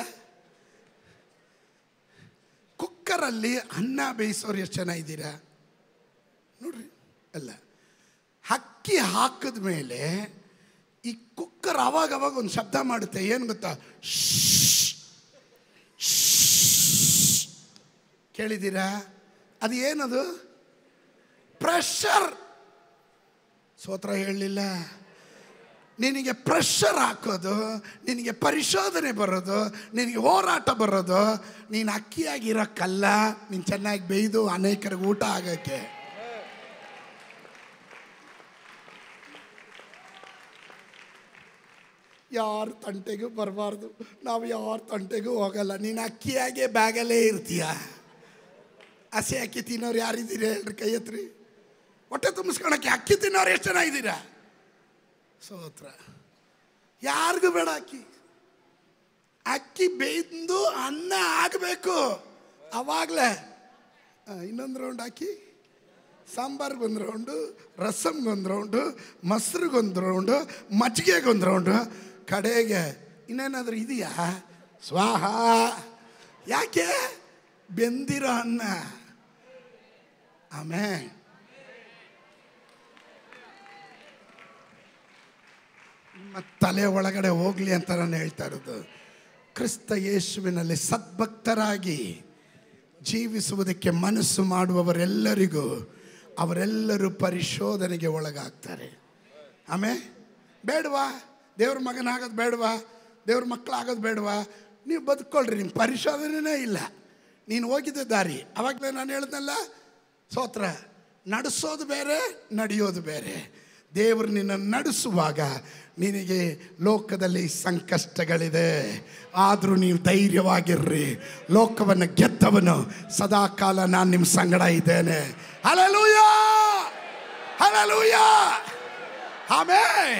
ಕುಕ್ಕರಲ್ಲಿ ಅನ್ನ ಬೇಯಿಸೋರು ಎಷ್ಟು ಜನ ಇದ್ದೀರಾ ನೋಡ್ರಿ. ಅಲ್ಲ, ಅಕ್ಕಿ ಹಾಕಿದ ಮೇಲೆ ಈ ಕುಕ್ಕರ್ ಅವಾಗ ಒಂದು ಶಬ್ದ ಮಾಡುತ್ತೆ, ಏನು ಗೊತ್ತಾ? ಕೇಳಿದ್ದೀರಾ? ಅದು ಏನದು? ಪ್ರೆಷರ್. ಸ್ತೋತ್ರ ಹೇಳಲಿಲ್ಲ. ನಿನಗೆ ಪ್ರೆಷರ್ ಹಾಕೋದು, ನಿನಗೆ ಪರಿಶೋಧನೆ ಬರೋದು, ನಿನಗೆ ಹೋರಾಟ ಬರೋದು, ನೀನು ಅಕ್ಕಿಯಾಗಿರೋಕ್ಕಲ್ಲ, ನೀನು ಚೆನ್ನಾಗಿ ಬೇಯ್ದು ಅನೇಕರಿಗೆ ಊಟ ಆಗೋಕ್ಕೆ. ಯಾರ ತಂಟೆಗೂ ಬರಬಾರ್ದು, ನಾವು ಯಾರ ತಂಟೆಗೂ ಹೋಗಲ್ಲ. ನೀನು ಅಕ್ಕಿಯಾಗೆ ಬ್ಯಾಗಲ್ಲೇ ಇರ್ತೀಯ. ಹಸಿ ಅಕ್ಕಿ ತಿನ್ನೋರು ಯಾರಿದ್ದೀರಿ ಹೇಳ್ರಿ? ಕೈ ಎತ್ರಿ. ಹೊಟ್ಟೆ ತುಂಬಿಸ್ಕೊಳಕ್ಕೆ ಅಕ್ಕಿ ತಿನ್ನೋರು ಎಷ್ಟು ಜನ ಇದ್ದೀರಾ? ಸ್ತೋತ್ರ. ಯಾರಿಗೂ ಬೇಡ ಅಕ್ಕಿ ಬೇಯ್ದು ಅನ್ನ ಆಗಬೇಕು, ಅವಾಗಲೇ. ಇನ್ನೊಂದು ರೌಂಡ್ ಹಾಕಿ, ಸಾಂಬಾರ್ಗೊಂದು ರೌಂಡು, ರಸಮ್ಗೊಂದು ರೌಂಡು, ಮೊಸರಿಗೊಂದು ರೌಂಡು, ಮಜ್ಜಿಗೆಗೊಂದು ರೌಂಡು, ಕಡೆಗೆ ಇನ್ನೇನಾದರೂ ಇದೆಯಾ? ಸ್ವಾಹ. ಯಾಕೆ? ಬೆಂದಿರೋ ಅನ್ನ. ಆಮೇಲೆ ನಿಮ್ಮ ತಲೆ ಒಳಗಡೆ ಹೋಗಲಿ ಅಂತ ನಾನು ಹೇಳ್ತಾ ಇರೋದು. ಕ್ರಿಸ್ತ ಯೇಸುವಿನಲ್ಲಿ ಸದ್ಭಕ್ತರಾಗಿ ಜೀವಿಸುವುದಕ್ಕೆ ಮನಸ್ಸು ಮಾಡುವವರೆಲ್ಲರಿಗೂ ಅವರೆಲ್ಲರೂ ಪರಿಶೋಧನೆಗೆ ಒಳಗಾಗ್ತಾರೆ. ಆಮೇಲೆ ಬೇಡವಾ? ದೇವ್ರ ಮಗನಾಗೋದು ಬೇಡವಾ? ದೇವ್ರ ಮಕ್ಕಳಾಗೋದು ಬೇಡವಾ? ನೀವು ಬದುಕೊಳ್ರಿ, ನಿಮ್ಮ ಪರಿಶೋಧನೆಯೇ ಇಲ್ಲ. ನೀನು ಹೋಗಿದ್ದ ದಾರಿ ಅವಾಗಲೇ ನಾನು ಹೇಳ್ದಲ್ಲ, ಸ್ತೋತ್ರ. ನಡೆಸೋದು ಬೇರೆ, ನಡೆಯೋದು ಬೇರೆ. ದೇವರು ನಿನ್ನನ್ನು ನಡೆಸುವಾಗ ನಿನಗೆ ಲೋಕದಲ್ಲಿ ಸಂಕಷ್ಟಗಳಿದೆ, ಆದರೂ ನೀವು ಧೈರ್ಯವಾಗಿರ್ರಿ. ಲೋಕವನ್ನು ಗೆದ್ದವನು ಸದಾಕಾಲ ನಾನು ನಿಮ್ಮ ಸಂಗಡ ಇದ್ದೇನೆ. Hallelujah, hallelujah. Amen.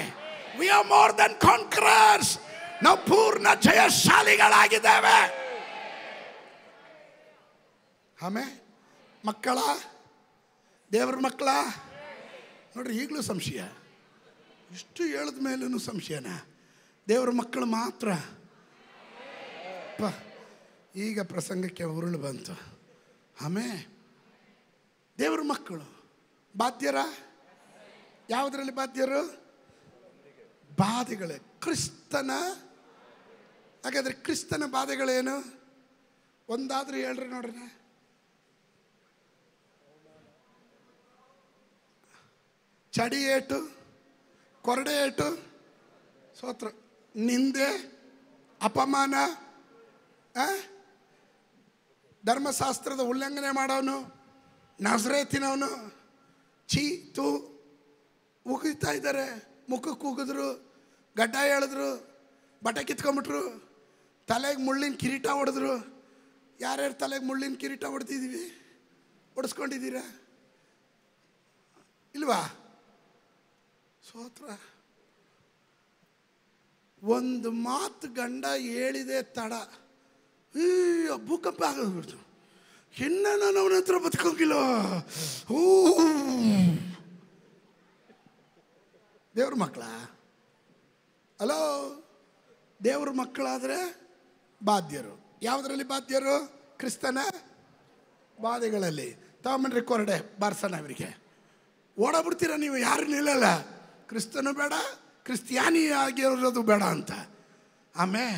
We are more than conquerors. ನಾವು ಪೂರ್ಣ ಜಯಶಾಲಿಗಳಾಗಿದ್ದೇವೆ. ಆಮೇಲೆ ಮಕ್ಕಳ, ದೇವ್ರ ಮಕ್ಕಳ ನೋಡ್ರಿ, ಈಗಲೂ ಸಂಶಯ. ಇಷ್ಟು ಹೇಳಿದ ಮೇಲೂ ಸಂಶಯನ? ದೇವ್ರ ಮಕ್ಕಳು ಮಾತ್ರ. ಈಗ ಪ್ರಸಂಗಕ್ಕೆ ಉರುಳು ಬಂತು. ಆಮೇಲೆ ದೇವ್ರ ಮಕ್ಕಳು ಬಾಧ್ಯರ? ಯಾವುದರಲ್ಲಿ ಬಾಧ್ಯರು? ಬಾಧೆಗಳೇ. ಕ್ರಿಸ್ತನ. ಹಾಗಾದ್ರೆ ಕ್ರಿಸ್ತನ ಬಾಧೆಗಳೇನು? ಒಂದಾದ್ರೂ ಹೇಳ್ರಿ ನೋಡ್ರಿ. ಚಡಿ ಏಟು, ಕೊರಡೆ ಏಟು, ಸ್ತೋತ್ರ, ನಿಂದೆ, ಅಪಮಾನ, ಧರ್ಮಶಾಸ್ತ್ರದ ಉಲ್ಲಂಘನೆ ಮಾಡೋನು, ನಜರೇತಿನವನು, ಛೀ ತೂ ಉಗಿತಾ ಇದ್ದಾರೆ, ಮುಖಕ್ಕೆ ಉಗಿದ್ರು, ಗಡ್ಡ ಎಳೆದ್ರು, ಬಟ್ಟೆ ಕಿತ್ಕೊಂಡ್ಬಿಟ್ರು, ತಲೆಗೆ ಮುಳ್ಳಿನ ಕಿರೀಟ ಹೊಡೆದ್ರು. ಯಾರ್ಯಾರು ತಲೆಗೆ ಮುಳ್ಳಿನ ಕಿರೀಟ ಹೊಡೆದಿದ್ದೀವಿ? ಹೊಡೆಸ್ಕೊಂಡಿದ್ದೀರಾ ಇಲ್ವಾ? ಸೋತ್ರ. ಒಂದು ಮಾತು ಗಂಡ ಹೇಳಿದೆ ತಡ, ಭೂಕಂಪ ಆಗೋಗ್ಬಿಡ್ತು. ಇನ್ನು ನಾನು ಅವನ ಹತ್ರ ಬದುಕೋಗಿಲ್ಲ. ದೇವ್ರ ಮಕ್ಕಳ ಹಲೋ, ದೇವ್ರ ಮಕ್ಕಳಾದರೆ ಬಾಧ್ಯರು. ಯಾವುದರಲ್ಲಿ ಬಾಧ್ಯರು? ಕ್ರಿಸ್ತನ ಬಾಧೆಗಳಲ್ಲಿ. ತಗೊಂಬನ್ರಿ ಕೊರಡೆ ಬಾರ್ಸೋಣ ಇವರಿಗೆ. ಓಡಾಬಿಡ್ತೀರ ನೀವು, ಯಾರು ನಿಲ್ಲಲ್ಲ. ಕ್ರಿಸ್ತನು ಬೇಡ, ಕ್ರಿಸ್ತಿಯಾನಿ ಆಗಿರೋದು ಬೇಡ ಅಂತ. ಆಮೇಲೆ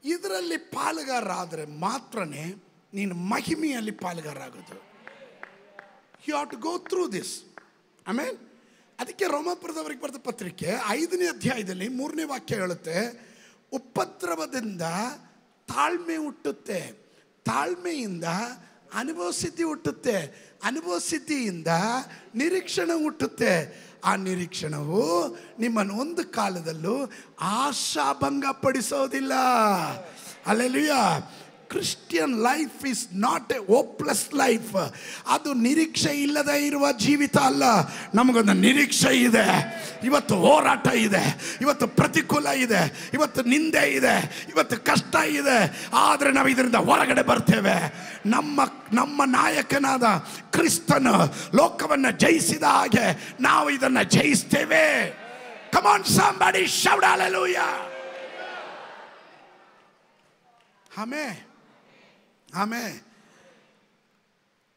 ಇದರಲ್ಲಿ ಪಾಲುಗಾರರಾದರೆ ಮಾತ್ರನೇ ನೀನು ಮಹಿಮೆಯಲ್ಲಿ ಪಾಲುಗಾರ ಆಗೋದು. You have to go through this. ಆಮೇಲೆ ಅದಕ್ಕೆ ರೋಮಾಪುರದವರಿಗೆ ಬರೆದ ಪತ್ರಿಕೆ 5ನೇ ಅಧ್ಯಾಯದಲ್ಲಿ 3ನೇ ವಾಕ್ಯ ಹೇಳುತ್ತೆ, ಉಪದ್ರವದಿಂದ ತಾಳ್ಮೆ ಹುಟ್ಟುತ್ತೆ, ತಾಳ್ಮೆಯಿಂದ ಅನುಭವ ಸಿದ್ಧಿ ಹುಟ್ಟುತ್ತೆ, ಅನುಭವ ಸಿದ್ಧಿಯಿಂದ ನಿರೀಕ್ಷಣೆ ಹುಟ್ಟುತ್ತೆ. ಆ ನಿರೀಕ್ಷಣವು ನಿಮ್ಮನ್ನು ಒಂದು ಕಾಲದಲ್ಲೂ ಆಶಾಭಂಗ ಪಡಿಸೋದಿಲ್ಲ. Hallelujah. Christian life is not a hopeless life. ಅದು ನಿರೀಕ್ಷೆ ಇಲ್ಲದೆ ಇರುವ ಜೀವಿತ ಅಲ್ಲ. ನಮಗೊಂದು ನಿರೀಕ್ಷೆ ಇದೆ. ಇವತ್ತು ಹೋರಾಟ ಇದೆ, ಇವತ್ತು ಪ್ರತಿಕೂಲ ಇದೆ, ಇವತ್ತು ನಿಂದೆ ಇದೆ, ಇವತ್ತು ಕಷ್ಟ ಇದೆ. ಆದರೆ ನಾವು ಇದರಿಂದ ಹೊರಗಡೆ ಬರ್ತೇವೆ. ನಮ್ಮ ನಾಯಕನಾದ ಕ್ರಿಸ್ತನು ಲೋಕವನ್ನು ಜಯಿಸಿದ ಹಾಗೆ ನಾವು ಇದನ್ನು ಜಯಿಸ್ತೇವೆ. Come on somebody shout hallelujah. Amen. Amen.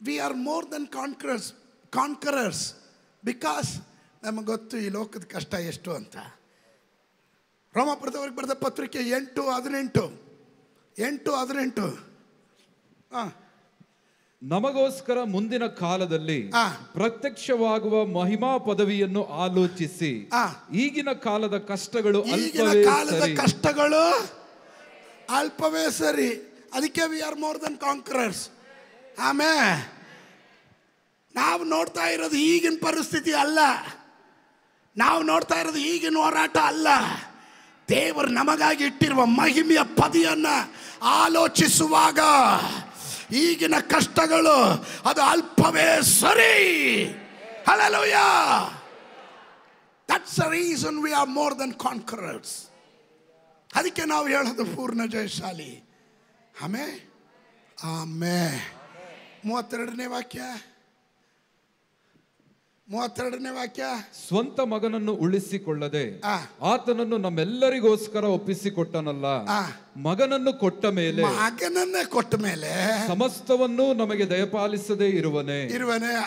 We are more than conquerors because ನಮಗೆ ಗೊತ್ತು ಈ ಲೋಕದ ಕಷ್ಟ ಎಷ್ಟು ಅಂತ. ರೋಮಾಪುರದವರಿಗೆ ಬರೆದ ಪತ್ರಿಕೆ 8:18 ನಮಗೋಸ್ಕರ ಮುಂದಿನ ಕಾಲದಲ್ಲಿ ಪ್ರತ್ಯಕ್ಷವಾಗುವ ಮಹಿಮಾ ಪದವಿಯನ್ನು ಆಲೋಚಿಸಿ ಈಗಿನ ಕಾಲದ ಕಷ್ಟಗಳು ಅಲ್ಪವೇ ಸರಿ. ಅದಕ್ಕೆ ವಿ ಆರ್ ಮೋರ್ ದನ್ ಕಾಂಕರರ್ಸ್. ಆಮೇಲೆ ನಾವು ನೋಡ್ತಾ ಇರೋದು ಈಗಿನ ಪರಿಸ್ಥಿತಿ ಅಲ್ಲ, ನಾವು ನೋಡ್ತಾ ಇರೋದು ಈಗಿನ ಹೋರಾಟ ಅಲ್ಲ. ದೇವರು ನಮಗಾಗಿ ಇಟ್ಟಿರುವ ಮಹಿಮೆಯ ಪದವಿಯನ್ನು ಆಲೋಚಿಸುವಾಗ ಈಗಿನ ಕಷ್ಟಗಳು ಅದು ಅಲ್ಪವೇ ಸರಿ. Hallelujah. That's the reason we are more than conquerors. ಅದಕ್ಕೆ ನಾವು ಹೇಳೋದು ಪೂರ್ಣ ಜಯಶಾಲಿ. ಆಮೇಲೆ 32ನೇ ವಾಕ್ಯ ಸ್ವಂತ ಮಗನನ್ನು ಉಳಿಸಿಕೊಳ್ಳದೆ ಆತನನ್ನು ನಮ್ಮೆಲ್ಲರಿಗೋಸ್ಕರ ಒಪ್ಪಿಸಿಕೊಟ್ಟನಲ್ಲ. ಮಗನನ್ನೇ ಕೊಟ್ಟ ಮೇಲೆ ಸಮಸ್ತವನ್ನು ನಮಗೆ ದಯಪಾಲಿಸದೇ ಇರುವನೇ.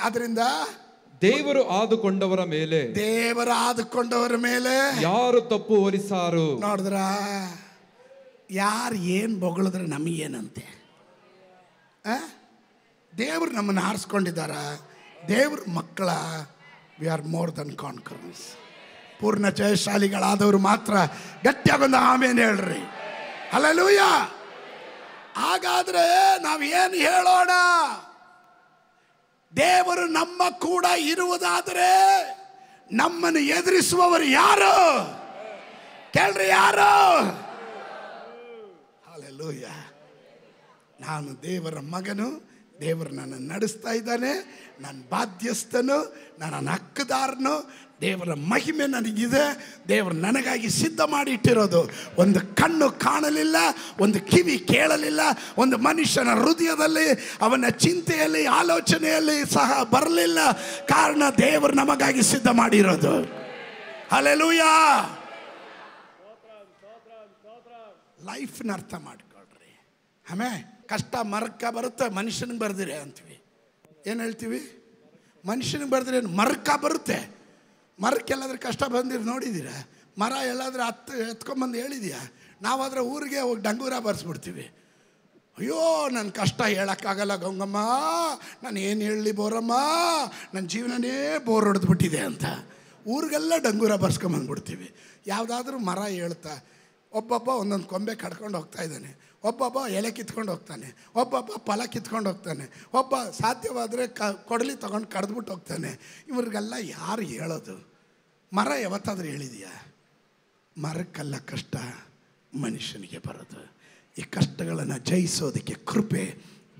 ಅದರಿಂದ ದೇವರು ಆದುಕೊಂಡವರ ಮೇಲೆ ಯಾರು ತಪ್ಪು ಹೊರಿಸಾರು. ನೋಡಿದ್ರ, ಯಾರು ಏನು ಬೊಗಳಿದ್ರೆ ನಮಗೇನಂತೆ? ದೇವರು ನಮ್ಮನ್ನು ಆರಿಸ್ಕೊಂಡಿದ್ದಾರ. ದೇವ್ರ ಮಕ್ಕಳ ವಿ ಆರ್ ಮೋರ್ ದನ್ ಕಾನ್ಕರರ್ಸ್. ಪೂರ್ಣ ಜಯಶಾಲಿಗಳಾದವರು ಮಾತ್ರ ಗಟ್ಟಿಯಾಗೊಂದು ಆಮೇಲೆ ಹೇಳ್ರಿ. ಹಲ್ಲೆಲೂಯಾ. ಹಾಗಾದ್ರೆ ನಾವೇನು ಹೇಳೋಣ? ದೇವರು ನಮ್ಮ ಕೂಡ ಇರುವುದಾದರೆ ನಮ್ಮನ್ನು ಎದುರಿಸುವವರು ಯಾರು? ಕೇಳ್ರಿ, ಯಾರು? ಹಲ್ಲೆಲೂಯಾ. ನಾನು ದೇವರ ಮಗನು, ದೇವರು ನನ್ನನ್ನು ನಡೆಸ್ತಾ ಇದ್ದಾನೆ, ನನ್ನ ಬಾಧ್ಯಸ್ಥನು, ನನ್ನ ಹಕ್ಕುದಾರನು. ದೇವರ ಮಹಿಮೆ ನನಗಿದೆ. ದೇವರು ನನಗಾಗಿ ಸಿದ್ಧ ಮಾಡಿ ಇಟ್ಟಿರೋದು ಒಂದು ಕಣ್ಣು ಕಾಣಲಿಲ್ಲ, ಒಂದು ಕಿವಿ ಕೇಳಲಿಲ್ಲ, ಒಂದು ಮನುಷ್ಯನ ಹೃದಯದಲ್ಲಿ ಅವನ ಚಿಂತೆಯಲ್ಲಿ ಆಲೋಚನೆಯಲ್ಲಿ ಸಹ ಬರಲಿಲ್ಲ. ಕಾರಣ ದೇವರು ನಮಗಾಗಿ ಸಿದ್ಧ ಮಾಡಿರೋದು. ಹಲ್ಲೆಲೂಯಾ. ಲೈಫ್ನ ಅರ್ಥ ಮಾಡ್ಕೊಳ್ರಿ. ಆಮೇಲೆ ಕಷ್ಟ ಮರಕ್ಕ ಬರುತ್ತೆ, ಮನುಷ್ಯನಿಗೆ ಬರ್ದಿರಿ ಅಂತೀವಿ. ಏನು ಹೇಳ್ತೀವಿ? ಮನುಷ್ಯನಿಗೆ ಬರ್ದಿರಿ, ಮರಕ್ಕ ಬರುತ್ತೆ. ಮರಕ್ಕೆಲ್ಲಾದ್ರೂ ಕಷ್ಟ ಬಂದಿರು ನೋಡಿದ್ದೀರ? ಮರ ಎಲ್ಲಾದ್ರೂ ಎತ್ಕೊಂಬಂದು ಹೇಳಿದ್ಯಾ? ನಾವಾದರೆ ಊರಿಗೆ ಹೋಗಿ ಡಂಗೂರ ಬರ್ಸ್ಬಿಡ್ತೀವಿ. ಅಯ್ಯೋ, ನನ್ನ ಕಷ್ಟ ಹೇಳೋಕ್ಕಾಗಲ್ಲ ಗಂಗಮ್ಮ, ನಾನು ಏನು ಹೇಳಲಿ ಬೋರಮ್ಮ, ನನ್ನ ಜೀವನನೇ ಬೋರ್ ಹೊಡೆದ್ಬಿಟ್ಟಿದೆ ಅಂತ ಊರಿಗೆಲ್ಲ ಡಂಗೂರ ಬರ್ಸ್ಕೊಂಬಂದ್ಬಿಡ್ತೀವಿ. ಯಾವುದಾದ್ರೂ ಮರ ಹೇಳ್ತಾ ಒಬ್ಬೊಬ್ಬ ಒಂದೊಂದು ಕೊಂಬೆ ಕಡ್ಕೊಂಡು ಹೋಗ್ತಾ ಇದ್ದಾನೆ. ಒಬ್ಬೊಬ್ಬ ಎಲೆ ಕಿತ್ಕೊಂಡು ಹೋಗ್ತಾನೆ, ಒಬ್ಬೊಬ್ಬ ಫಲ ಕಿತ್ಕೊಂಡು ಹೋಗ್ತಾನೆ, ಒಬ್ಬ ಸಾಧ್ಯವಾದರೆ ಕೊಡಲಿ ತೊಗೊಂಡು ಕಡ್ದ್ಬಿಟ್ಟು ಹೋಗ್ತಾನೆ. ಇವ್ರಿಗೆಲ್ಲ ಯಾರು ಹೇಳೋದು? ಮರ ಯಾವತ್ತಾದರೂ ಹೇಳಿದೆಯಾ? ಮರಕ್ಕೆಲ್ಲ ಕಷ್ಟ, ಮನುಷ್ಯನಿಗೆ ಬರೋದು. ಈ ಕಷ್ಟಗಳನ್ನು ಜಯಿಸೋದಕ್ಕೆ ಕೃಪೆ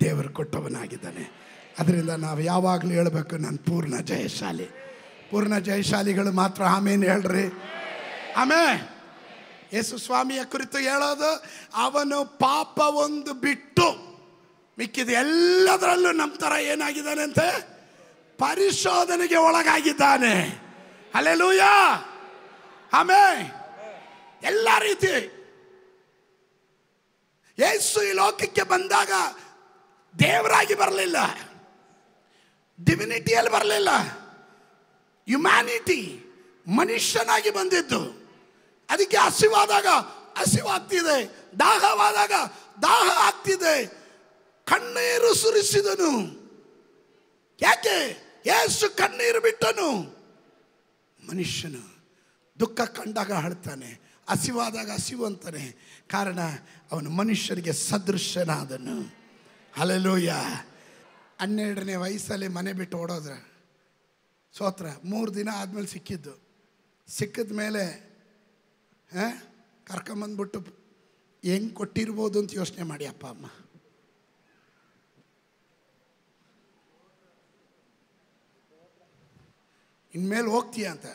ದೇವರು ಕೊಟ್ಟವನಾಗಿದ್ದಾನೆ. ಅದರಿಂದ ನಾವು ಯಾವಾಗಲೂ ಹೇಳಬೇಕು, ನಾನು ಪೂರ್ಣ ಜಯಶಾಲಿ. ಪೂರ್ಣ ಜಯಶಾಲಿಗಳು ಮಾತ್ರ ಆಮೇಲೆ ಹೇಳ್ರಿ. ಆಮೇಲೆ ಯೇಸು ಸ್ವಾಮಿಯ ಕುರಿತು ಹೇಳೋದು, ಅವನು ಪಾಪ ಒಂದು ಬಿಟ್ಟು ಮಿಕ್ಕಿದ ಎಲ್ಲದರಲ್ಲೂ ನಮ್ಮ ಥರ ಏನಾಗಿದ್ದಾನೆ ಅಂತೆ, ಪರಿಶೋಧನೆಗೆ ಒಳಗಾಗಿದ್ದಾನೆ. ಹಲ್ಲೆಲೂಯಾ. ಆಮೇಲೆ ಎಲ್ಲ ರೀತಿ ಯೇಸು ಈ ಲೋಕಕ್ಕೆ ಬಂದಾಗ ದೇವರಾಗಿ ಬರಲಿಲ್ಲ, ಡಿವಿನಿಟಿಯಲ್ಲಿ ಬರಲಿಲ್ಲ, ಹ್ಯುಮ್ಯಾನಿಟಿ ಮನುಷ್ಯನಾಗಿ ಬಂದಿದ್ದು. ಅದಕ್ಕೆ ಹಸಿವಾದಾಗ ಹಸಿವಾಗ್ತಿದೆ, ದಾಹವಾದಾಗ ದಾಹ ಆಗ್ತಿದೆ. ಕಣ್ಣೀರು ಸುರಿಸಿದನು. ಯಾಕೆ? ಯೇಸು ಕಣ್ಣೀರು ಬಿಟ್ಟನು. ಮನುಷ್ಯನು ದುಃಖ ಕಂಡಾಗ ಅಳ್ತಾನೆ, ಹಸಿವಾದಾಗ ಹಸಿವು ಅಂತಾನೆ. ಕಾರಣ ಅವನು ಮನುಷ್ಯನಿಗೆ ಸದೃಶನಾದನು. ಹಲ್ಲೆಲೂಯಾ. 12ನೇ ವಯಸ್ಸಲ್ಲಿ ಮನೆ ಬಿಟ್ಟು ಓಡೋದ್ರ ಸೋತ್ರ. 3 ದಿನ ಆದಮೇಲೆ ಸಿಕ್ಕಿದ್ದು. ಸಿಕ್ಕಿದ ಮೇಲೆ ಕರ್ಕೊಂಬಂದ್ಬಿಟ್ಟು ಹೆಂಗೆ ಕೊಟ್ಟಿರ್ಬೋದು ಅಂತ ಯೋಚನೆ ಮಾಡಿ ಅಪ್ಪ ಅಮ್ಮ. ಇನ್ಮೇಲೆ ಹೋಗ್ತೀಯ ಅಂತ,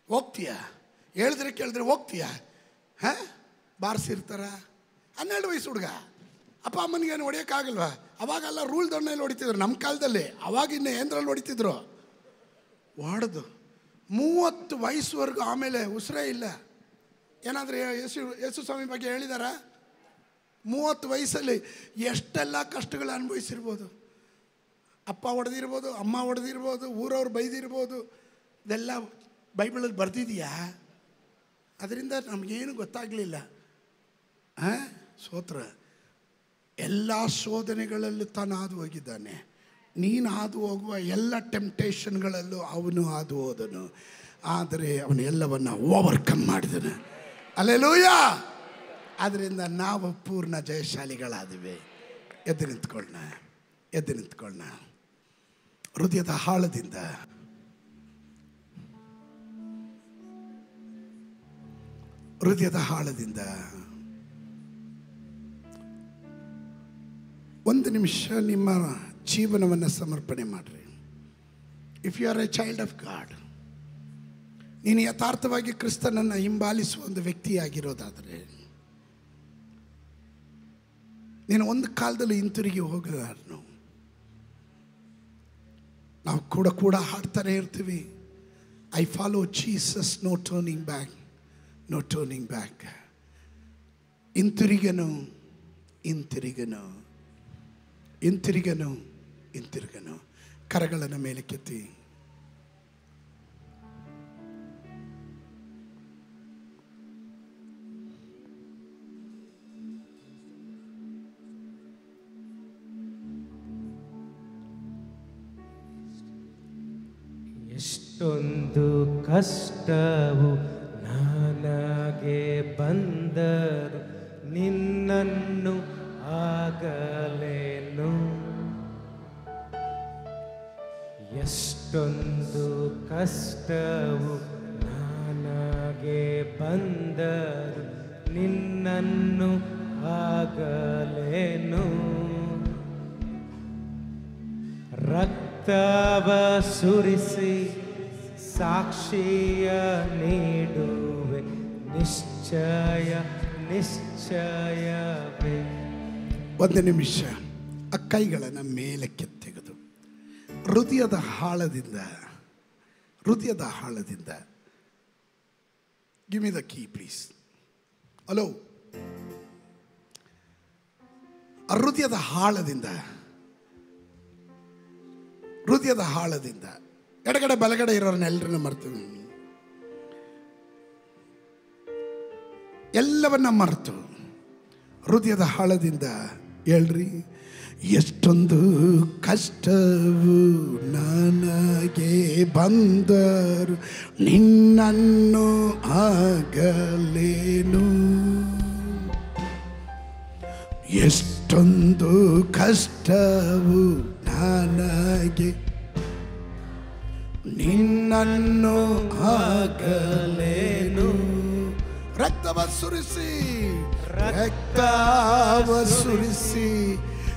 ಹೋಗ್ತೀಯ ಹೇಳಿದ್ರೆ ಕೇಳಿದ್ರೆ ಹೋಗ್ತೀಯ? ಬಾರಿಸಿರ್ತಾರ. 12 ವಯಸ್ಸು ಹುಡುಗ, ಅಪ್ಪ ಅಮ್ಮನಿಗೇನು ಹೊಡಿಯೋಕ್ಕಾಗಲ್ವಾ? ಅವಾಗೆಲ್ಲ ರೂಲ್ ದೊಣ್ಣೆಯಲ್ಲಿ ಹೊಡಿತಿದ್ರು. ನಮ್ಮ ಕಾಲದಲ್ಲಿ ಅವಾಗಿನ್ನ ಏನ್ರಲ್ಲಿ ಹೊಡಿತಿದ್ರು, ಹೊಡೆದು 30 ವಯಸ್ಸುವರೆಗೂ. ಆಮೇಲೆ ಉಸಿರೇ ಇಲ್ಲ. ಏನಾದರೂ ಯೇಸು ಸ್ವಾಮಿ ಬಗ್ಗೆ ಹೇಳಿದಾರ? 30 ವಯಸ್ಸಲ್ಲಿ ಎಷ್ಟೆಲ್ಲ ಕಷ್ಟಗಳು ಅನುಭವಿಸಿರ್ಬೋದು. ಅಪ್ಪ ಹೊಡೆದಿರ್ಬೋದು, ಅಮ್ಮ ಹೊಡೆದಿರ್ಬೋದು, ಊರವ್ರು ಬೈದಿರ್ಬೋದು. ಇದೆಲ್ಲ ಬೈಬಲಲ್ಲಿ ಬರ್ದಿದೆಯಾ? ಅದರಿಂದ ನಮಗೇನು ಗೊತ್ತಾಗಲಿಲ್ಲ. ಸ್ತೋತ್ರ. ಎಲ್ಲ ಶೋಧನೆಗಳಲ್ಲೂ ತಾನು ಹಾದು ಹೋಗಿದ್ದಾನೆ. ನೀನು ಹಾದು ಹೋಗುವ ಎಲ್ಲ ಟೆಂಪ್ಟೇಷನ್ಗಳಲ್ಲೂ ಅವನು ಹಾದು ಹೋದನು. ಆದರೆ ಅವನು ಎಲ್ಲವನ್ನು ಓವರ್ಕಮ್ ಮಾಡಿದನು. ಹಲ್ಲೆಲೂಯಾ. ಆದ್ದರಿಂದ ನಾವು ಪೂರ್ಣ ಜಯಶಾಲಿಗಳಾದಿವೆ. ಎದ್ದು ನಿಂತ್ಕೊಳ್ಳೋಣ, ಎದ್ದು ನಿಂತ್ಕೊಳ್ಳೋಣ. ಹೃದಯದ ಆಳದಿಂದ ಒಂದು ನಿಮಿಷ ನಿಮ್ಮ ಜೀವನವನ್ನು ಸಮರ್ಪಣೆ ಮಾಡಿರಿ. If you are a child of God, ನೀನು ಯಥಾರ್ಥವಾಗಿ ಕ್ರಿಸ್ತನನ್ನು ಹಿಂಬಾಲಿಸುವ ಒಂದು ವ್ಯಕ್ತಿಯಾಗಿರೋದಾದರೆ, ನೀನು ಒಂದು ಕಾಲದಲ್ಲಿ ಹಿಂತಿರುಗಿ ಹೋಗಲಾರನು. ನಾವು ಕೂಡ ಹಾಡ್ತಾನೆ ಇರ್ತೀವಿ, I follow Jesus, no turning back, no turning back. ಹಿಂತಿರುಗನು, ಹಿಂತಿರುಗನು, ಹಿಂತಿರುಗನು, ಹಿಂತಿರುಗನು. ಕರಗಳನ್ನು ಮೇಲೆ ಕೆತ್ತಿ. ಎಷ್ಟೊಂದು ಕಷ್ಟವು ನನಗೆ ಬಂದರು, ನಿನ್ನನ್ನು ಆಗಲೇನು. ಎಷ್ಟೊಂದು ಕಷ್ಟವು ನನಗೆ ಬಂದರು, ನಿನ್ನನ್ನು ಆಗಲೇನು. ರಕ್ತವ ಸುರಿಸಿ ಸಾಕ್ಷಿಯ ನೀಡುವೆ, ನಿಶ್ಚಯ ನಿಶ್ಚಯವೇ. ಒಂದು ನಿಮಿಷ ಆ ಕೈಗಳನ್ನು ಮೇಲಕ್ಕೆ ತೆಗೆದು ಹೃದಯದ ಆಳದಿಂದ give me the key please. Hello. ಹೃದಯದ ಆಳದಿಂದ ಎಡಗಡೆ ಬಲಗಡೆ ಇರೋರನ್ನ ಎಲ್ಲರನ್ನ ಮರ್ತೀವಿ. ಎಲ್ಲವನ್ನ ಮರೆತು ಹೃದಯದ ಆಳದಿಂದ ಹೇಳ್ರಿ, ಎಷ್ಟೊಂದು ಕಷ್ಟವು ನನಗೆ ಬಂದರು, ನಿನ್ನನ್ನು ಆಗಲೇನು. ಎಷ್ಟೊಂದು ಕಷ್ಟವು ನನಗೆ ನಿನ್ನನ್ನು ಆಗಲೇನು. ರಕ್ತವ ಸುರಿಸಿ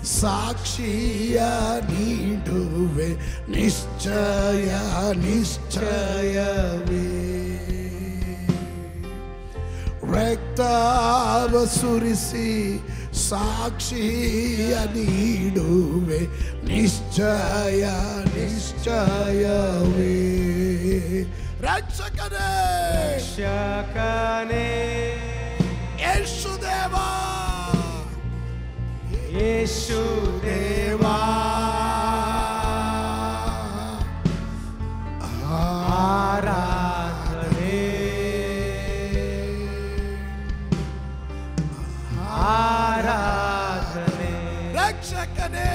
ಸಾಕ್ಷಿಯ ನೀಡುವೆ ನಿಶ್ಚಯ ನಿಶ್ಚಯವೇ. ರಕ್ತವ ಸುರಿಸಿ ಸಾಕ್ಷಿಯ ನೀಡುವೆ ನಿಶ್ಚಯ ನಿಶ್ಚಯವೇ. ರಕ್ಷಕನೇ ರಕ್ಷಕನೇ ಯೇಸುದೇವಾ ಯೇಸುದೇವಾ ಆರಾಧನೆ ಆರಾಧನೆ. ರಕ್ಷಕನೇ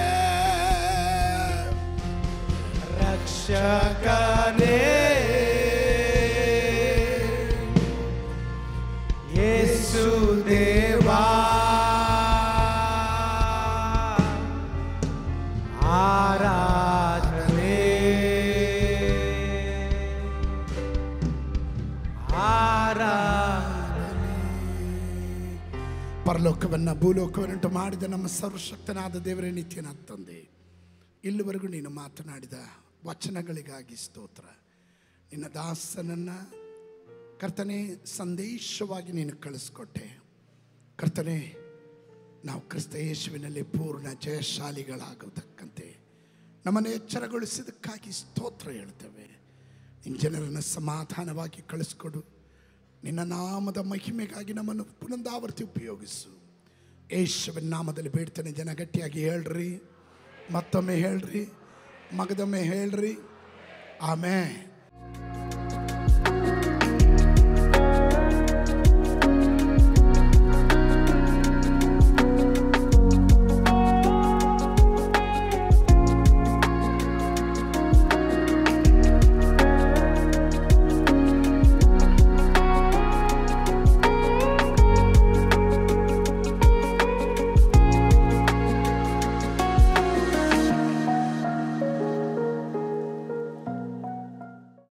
ರಕ್ಷಕನೇ ಯೇಸುದೇವಾ ಆರಾಧನೆ ಆರಾಧನೆ. ಪರಲೋಕವನ್ನು ಭೂಲೋಕವನ್ನುಂಟು ಮಾಡಿದ ನಮ್ಮ ಸರ್ವಶಕ್ತನಾದ ದೇವರೇ, ನಿತ್ಯನಾದ ತಂದೆ, ಇಲ್ಲಿವರೆಗೂ ನೀನು ಮಾತನಾಡಿದ ವಚನಗಳಿಗಾಗಿ ಸ್ತೋತ್ರ. ನಿನ್ನ ದಾಸನನ್ನು ಕರ್ತನೇ ಸಂದೇಶವಾಗಿ ನೀನು ಕಳಿಸ್ಕೊಟ್ಟೆ. ಕರ್ತನೇ, ನಾವು ಕ್ರಿಸ್ತ ಯೇಸುವಿನಲ್ಲಿ ಪೂರ್ಣ ಜಯಶಾಲಿಗಳಾಗುವುದಕ್ಕಂತೆ ನಮ್ಮನ್ನು ಎಚ್ಚರಗೊಳಿಸಿದ್ದಕ್ಕಾಗಿ ಸ್ತೋತ್ರ ಹೇಳ್ತೇವೆ. ನಿನ್ನ ಜನರನ್ನು ಸಮಾಧಾನವಾಗಿ ಕಳಿಸ್ಕೊಡು. ನಿನ್ನ ನಾಮದ ಮಹಿಮೆಗಾಗಿ ನಮ್ಮನ್ನು ಪುನರಾವರ್ತಿ ಉಪಯೋಗಿಸು. ಯೇಸುವಿನ ನಾಮದಲ್ಲಿ ಬೇಡ್ತಾನೆ. ಜನ ಗಟ್ಟಿಯಾಗಿ ಹೇಳ್ರಿ, ಮತ್ತೊಮ್ಮೆ ಹೇಳ್ರಿ, ಮಗದೊಮ್ಮೆ ಹೇಳ್ರಿ. ಆಮೇನ್.